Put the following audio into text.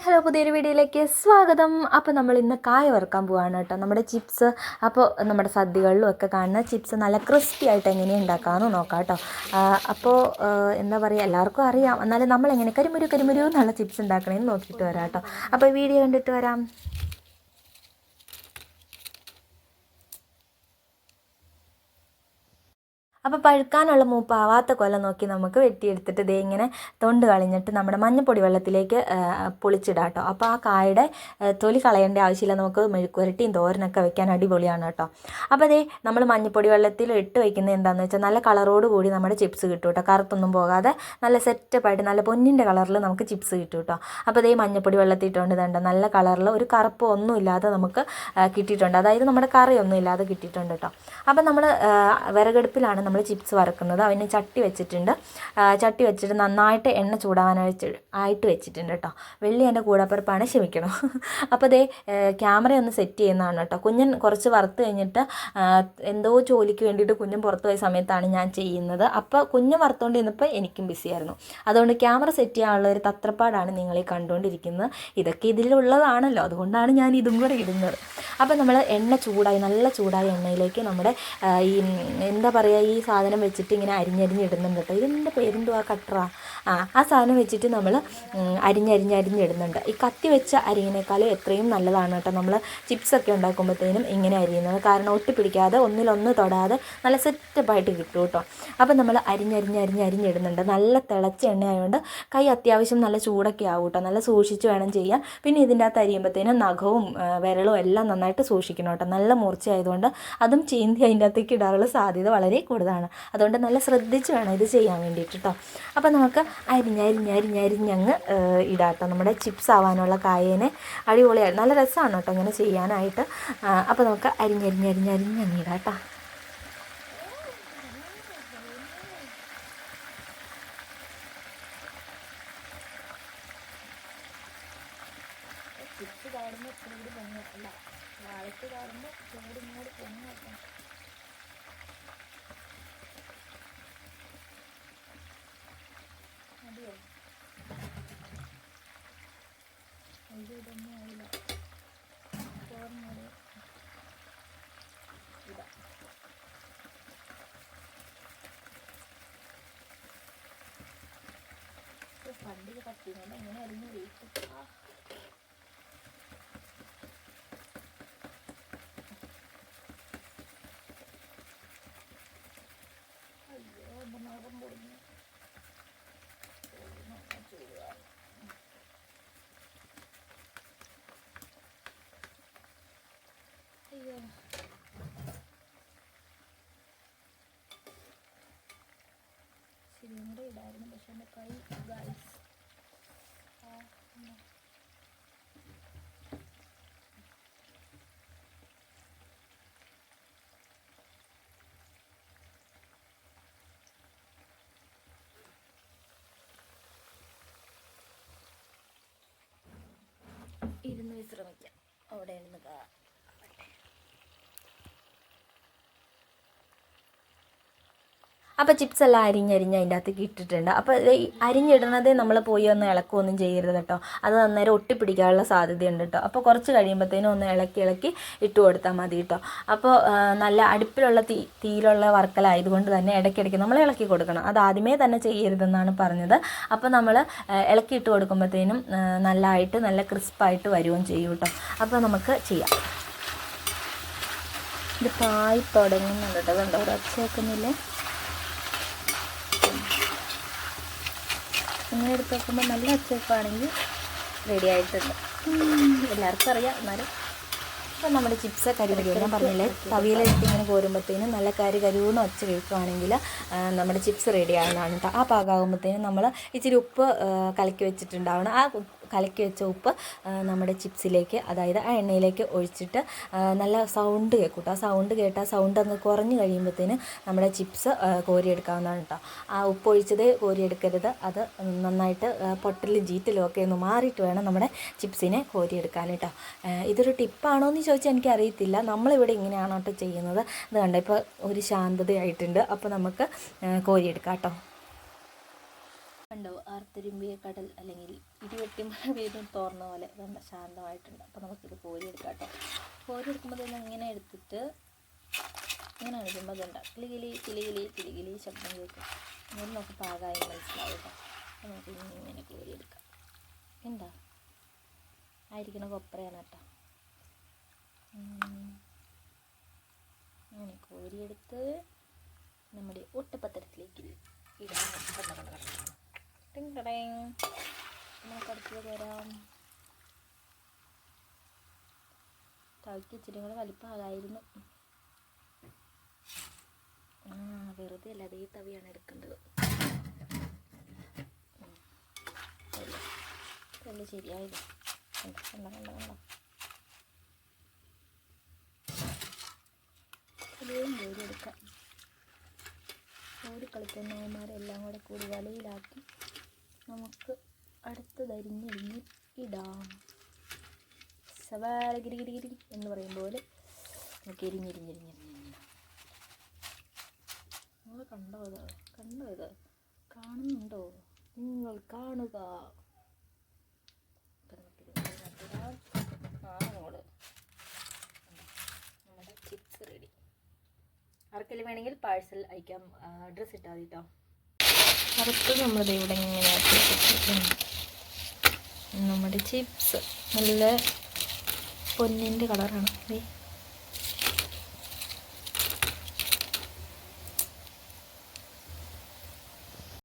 Hello, പുതിയൊരു വീഡിയോയിലേക്ക് സ്വാഗതം. അപ്പോൾ നമ്മൾ ഇന്ന് കായ വറുക്കാൻ പോവാണ് കേട്ടോ, നമ്മുടെ ചിപ്സ്. അപ്പോൾ നമ്മുടെ സദ്യകളിലും ഒക്കെ കാണുന്ന ചിപ്സ് നല്ല ക്രിസ്പി ആയിട്ട് എങ്ങനെയാണ് ഉണ്ടാക്കാമെന്ന് നോക്കാം കേട്ടോ. അപ്പോൾ എന്താ പറയുക, എല്ലാവർക്കും അറിയാം, എന്നാലും നമ്മളെങ്ങനെ കരിമുരു എന്നുള്ള ചിപ്സ് ഉണ്ടാക്കണമെന്ന് നോക്കിയിട്ട് വരാം കേട്ടോ. അപ്പോൾ വീഡിയോ കണ്ടിട്ട് വരാം. അപ്പോൾ പഴുക്കാനുള്ള മൂപ്പാവാത്ത കൊല നോക്കി നമുക്ക് വെട്ടിയെടുത്തിട്ട് ദേ ഇങ്ങനെ തൊണ്ട് കളഞ്ഞിട്ട് നമ്മുടെ മഞ്ഞപ്പൊടി വെള്ളത്തിലേക്ക് പൊളിച്ചിടാം കേട്ടോ. അപ്പോൾ ആ കായുടെ തൊലി കളയേണ്ട ആവശ്യമില്ല, നമുക്ക് മെഴുക്കുരട്ടിയും തോരനൊക്കെ വെക്കാൻ അടിപൊളിയാണ് കേട്ടോ. അപ്പോൾ ദേ നമ്മൾ മഞ്ഞപ്പൊടി വെള്ളത്തിൽ ഇട്ട് വയ്ക്കുന്നത് എന്താണെന്ന് വെച്ചാൽ നല്ല കളറോട് കൂടി നമ്മുടെ ചിപ്സ് കിട്ടും കേട്ടോ. കറുത്തൊന്നും പോകാതെ നല്ല സെറ്റപ്പായിട്ട് നല്ല പൊന്നിൻ്റെ കളറിൽ നമുക്ക് ചിപ്സ് കിട്ടും കേട്ടോ. അപ്പോൾ ദേ മഞ്ഞപ്പൊടി വെള്ളത്തിൽ ഇട്ടുകൊണ്ട് ഇതുണ്ട് നല്ല കളറിൽ ഒരു കറുപ്പ് ഒന്നും ഇല്ലാതെ നമുക്ക് കിട്ടിയിട്ടുണ്ട്, അതായത് നമ്മുടെ കറിയൊന്നും ഇല്ലാതെ കിട്ടിയിട്ടുണ്ട് കേട്ടോ. അപ്പോൾ നമ്മൾ വിറകടുപ്പിലാണ് നമ്മൾ ചിപ്സ് വറുക്കുന്നത്. അതിന് ചട്ടി വെച്ചിട്ടുണ്ട്. ചട്ടി വെച്ചിട്ട് നന്നായിട്ട് എണ്ണ ചൂടാവാനായിട്ട് വെച്ചിട്ടുണ്ട് കേട്ടോ. വെള്ളി എൻ്റെ കൂടപ്പിറപ്പാണ്, ക്ഷമിക്കണം. അപ്പോൾ ദേ ക്യാമറ ഒന്ന് സെറ്റ് ചെയ്യുന്നതാണ് കേട്ടോ. കുഞ്ഞൻ കുറച്ച് വറുത്ത് കഴിഞ്ഞിട്ട് എന്തോ ജോലിക്ക് വേണ്ടിയിട്ട് കുഞ്ഞൻ പുറത്ത് പോയ സമയത്താണ് ഞാൻ ചെയ്യുന്നത്. അപ്പോൾ കുഞ്ഞ് വറുത്തുകൊണ്ടിരുന്നപ്പോൾ എനിക്കും ബിസിയായിരുന്നു. അതുകൊണ്ട് ക്യാമറ സെറ്റ് ചെയ്യാനുള്ള ഒരു തത്രപ്പാടാണ് നിങ്ങളീ കണ്ടുകൊണ്ടിരിക്കുന്നത്. ഇതൊക്കെ ഇതിലുള്ളതാണല്ലോ, അതുകൊണ്ടാണ് ഞാൻ ഇതും കൂടെ ഇടുന്നത്. അപ്പോൾ നമ്മൾ എണ്ണ ചൂടായി, നല്ല ചൂടായ എണ്ണയിലേക്ക് നമ്മുടെ ഈ എന്താ പറയുക, ഈ സാധനം വെച്ചിട്ട് ഇങ്ങനെ അരിഞ്ഞിടുന്നുണ്ട് കേട്ടോ. ഇതിൻ്റെ പേരെന്തുവാ, കട്ടറ. ആ സാധനം വെച്ചിട്ട് നമ്മൾ അരിഞ്ഞിടുന്നുണ്ട്. ഈ കത്തി വെച്ച് അരിങ്ങിനേക്കാളും എത്രയും നല്ലതാണ് കേട്ടോ നമ്മൾ ചിപ്സൊക്കെ ഉണ്ടാക്കുമ്പോഴത്തേനും ഇങ്ങനെ അരിയുന്നത്. കാരണം ഒട്ടിപ്പിടിക്കാതെ ഒന്നിലൊന്ന് തൊടാതെ നല്ല സെറ്റപ്പായിട്ട് കിട്ടും കേട്ടോ. അപ്പോൾ നമ്മൾ അരിഞ്ഞിടുന്നുണ്ട്. നല്ല തിളച്ച എണ്ണയായതുകൊണ്ട് കൈ അത്യാവശ്യം നല്ല ചൂടൊക്കെ ആവും കേട്ടോ. നല്ല സൂക്ഷിച്ച് വേണം ചെയ്യാൻ. പിന്നെ ഇതിൻ്റെ അകത്ത് അരിയുമ്പോഴത്തേനും നഖവും വിരലും എല്ലാം നന്നായിട്ട് സൂക്ഷിക്കണം കേട്ടോ. നല്ല മൂർച്ചയായതുകൊണ്ട് അതും ചീന്തി അതിൻ്റെ അകത്തേക്ക് ഇടാനുള്ള സാധ്യത വളരെ കൂടുതലാണ്. അതുകൊണ്ട് നല്ല ശ്രദ്ധിച്ച് വേണം ഇത് ചെയ്യാൻ വേണ്ടിയിട്ട് കേട്ടോ. അപ്പോൾ നമുക്ക് അരിഞ്ഞങ്ങ് ഇടാം കേട്ടോ. നമ്മുടെ ചിപ്സ് ആവാനുള്ള കായേനെ അടിപൊളിയായി നല്ല രസമാണ് കേട്ടോ ഇങ്ങനെ ചെയ്യാനായിട്ട്. അപ്പോൾ നമുക്ക് അരിഞ്ഞങ്ങ് ഇടാം കേട്ടോ. ചിപ്സ് കാണുമ്പോൾ ചൂട് പൊങ്ങല്ല, വാഴത്ത് കാണുമ്പോൾ ചൂട് ഇങ്ങോട്ട് പൊങ്ങാക്കാം. മതിയോ? ഇതൊന്നും ആയില്ല. ചോറിനോട് ഇതാ പണ്ടിത് പറ്റിയുന്നുണ്ട്. എങ്ങനെ അരിഞ്ഞ് വെയിറ്റ് നഖം പൊടിഞ്ഞു. അയ്യോ, ശരിയും കൂടെ ഇടായിരുന്നു, പക്ഷെ എൻ്റെ കൈ ഗൈസ് ഇരുന്ന് വിശ്രമിക്കാം. അവിടെ ഇരുന്ന് അപ്പോൾ ചിപ്സ് എല്ലാം അരിഞ്ഞ് അതിൻ്റെ അകത്തേക്ക് ഇട്ടിട്ടുണ്ട്. അപ്പോൾ അരിഞ്ഞിടുന്നത് നമ്മൾ പോയി ഒന്ന് ഇളക്കുകയൊന്നും ചെയ്യരുത് കേട്ടോ. അത് അന്നേരം ഒട്ടിപ്പിടിക്കാനുള്ള സാധ്യതയുണ്ട് കേട്ടോ. അപ്പോൾ കുറച്ച് കഴിയുമ്പോഴത്തേനും ഒന്ന് ഇളക്കി ഇട്ട് കൊടുത്താൽ മതി കേട്ടോ. അപ്പോൾ നല്ല അടുപ്പിലുള്ള തീയിലുള്ള വറുക്കലായതുകൊണ്ട് തന്നെ ഇടയ്ക്കിടയ്ക്ക് നമ്മൾ ഇളക്കി കൊടുക്കണം. അത് ആദ്യമേ തന്നെ ചെയ്യരുതെന്നാണ് പറഞ്ഞത്. അപ്പോൾ നമ്മൾ ഇളക്കി ഇട്ട് കൊടുക്കുമ്പോഴത്തേനും നല്ല ക്രിസ്പായിട്ട് വരുകയും ചെയ്യും കേട്ടോ. അപ്പോൾ നമുക്ക് ചെയ്യാം. ഇത് പായി തുടങ്ങുന്നുണ്ട് കേട്ടോ. കണ്ടോ, ഒരൊച്ച വെക്കുന്നില്ലേ? ഇങ്ങനെ എടുത്ത് നോക്കുമ്പോൾ നല്ല ഒച്ചവെപ്പാണെങ്കിൽ റെഡി ആയിട്ടുണ്ട്, എല്ലാവർക്കും അറിയാം. എന്നാലും ഇപ്പം നമ്മുടെ ചിപ്സ് കരിവരുവ ഞാൻ പറഞ്ഞില്ലേ, തവിയിലെടുത്ത് ഇങ്ങനെ കോരുമ്പോഴത്തേനും നല്ല കരിവൂന്ന് ഒച്ച കേൾക്കുകയാണെങ്കിൽ നമ്മുടെ ചിപ്സ് റെഡി ആവുന്നതാണ് കേട്ടോ. ആ പാകമാകുമ്പോഴത്തേനും നമ്മൾ ഇച്ചിരി ഉപ്പ് കലക്കി വെച്ചിട്ടുണ്ടാവണം. ആ കലക്കി വെച്ച ഉപ്പ് നമ്മുടെ ചിപ്സിലേക്ക്, അതായത് ആ എണ്ണയിലേക്ക് ഒഴിച്ചിട്ട് നല്ല സൗണ്ട് കേൾക്കും കേട്ടോ. ആ സൗണ്ട് കേട്ടാൽ സൗണ്ട് അങ്ങ് കുറഞ്ഞ് കഴിയുമ്പോഴത്തേന് നമ്മുടെ ചിപ്സ് കോരിയെടുക്കാവുന്നതാണ് കേട്ടോ. ആ ഉപ്പ് ഒഴിച്ചത് കോരിയെടുക്കരുത്, അത് നന്നായിട്ട് പൊട്ടലും ജീറ്റലും ഒക്കെ ഒന്ന് മാറിയിട്ട് വേണം നമ്മുടെ ചിപ്സിനെ കോരിയെടുക്കാൻ കേട്ടോ. ഇതൊരു ടിപ്പാണോ എന്ന് ചോദിച്ചാൽ എനിക്കറിയത്തില്ല, നമ്മളിവിടെ ഇങ്ങനെയാണോ കേട്ടോ ചെയ്യുന്നത്. ഇത് കണ്ടോ, ഇപ്പോൾ ഒരു ശാന്തതയായിട്ടുണ്ട്. അപ്പോൾ നമുക്ക് കോരിയെടുക്കാം കേട്ടോ. കണ്ടോ, ആർത്തിരുമ്പിയ കടൽ അല്ലെങ്കിൽ ഇടിവെട്ടി മഴ പെയ്തും തോർന്ന പോലെ ഇതുണ്ട്, ശാന്തമായിട്ടുണ്ട്. അപ്പോൾ നമുക്കിത് കോരിയെടുക്കാം കേട്ടോ. കോരിയെടുക്കുമ്പോൾ തന്നെ ഇങ്ങനെ എടുത്തിട്ട് ഇങ്ങനെ എടുക്കുമ്പോൾ ഇതുണ്ട് കിളികിളി കിളികിളി കിളികിളി ശബ്ദം കേൾക്കും. ഇങ്ങനെ നമുക്ക് പാകമായി മനസ്സിലാവും കേട്ടോ. അപ്പോൾ നമുക്ക് ഇങ്ങനെ കോരിയെടുക്കാം. എന്താ ആയിരിക്കണ കൊപ്രയാണ് കേട്ടോ. അങ്ങനെ കോരിയെടുത്ത് നമ്മുടെ ഒട്ടപ്പത്രത്തിലേക്ക് ഇടാൻ നമുക്ക് അടുത്തത് വരാം. തവിക്ക് ഇച്ചിരി കൂടെ വലിപ്പമാകായിരുന്നു. വെറുതെ അല്ല, അതേ തവിയാണ് എടുക്കേണ്ടത്. അല്ല ശരിയായത്. കണ്ടോ ഇതേയും കോരി എടുക്കാം. കോരി കളിക്കുന്നവന്മാരെല്ലാം കൂടെ കൂടി വലയിലാക്കി നമുക്ക് അടുത്തതരിഞ്ഞരിഞ്ഞ് ഇടാം. സവാള ഗിരിഗിരി എന്ന് പറയും പോലെ നമുക്ക് എരിഞ്ഞിരിഞ്ഞിരിഞ്ഞിരിഞ്ഞിരിഞ്ഞിടാം. നിങ്ങൾ കണ്ടോ ഇത് കാണുന്നുണ്ടോ? നിങ്ങൾ കാണുക. നമ്മുടെ ചിപ്സ് റെഡി. ആർക്കെങ്കിലും വേണമെങ്കിൽ പാഴ്സൽ അയക്കാം, അഡ്രസ്സ് ഇട്ടാൽ മതി കേട്ടോ. അടുത്ത് നമ്മളിത് ഇവിടെ ഇങ്ങനെ നമ്മുടെ ചിപ്സ് നല്ല പൊന്നിൻ്റെ കളറാണ്.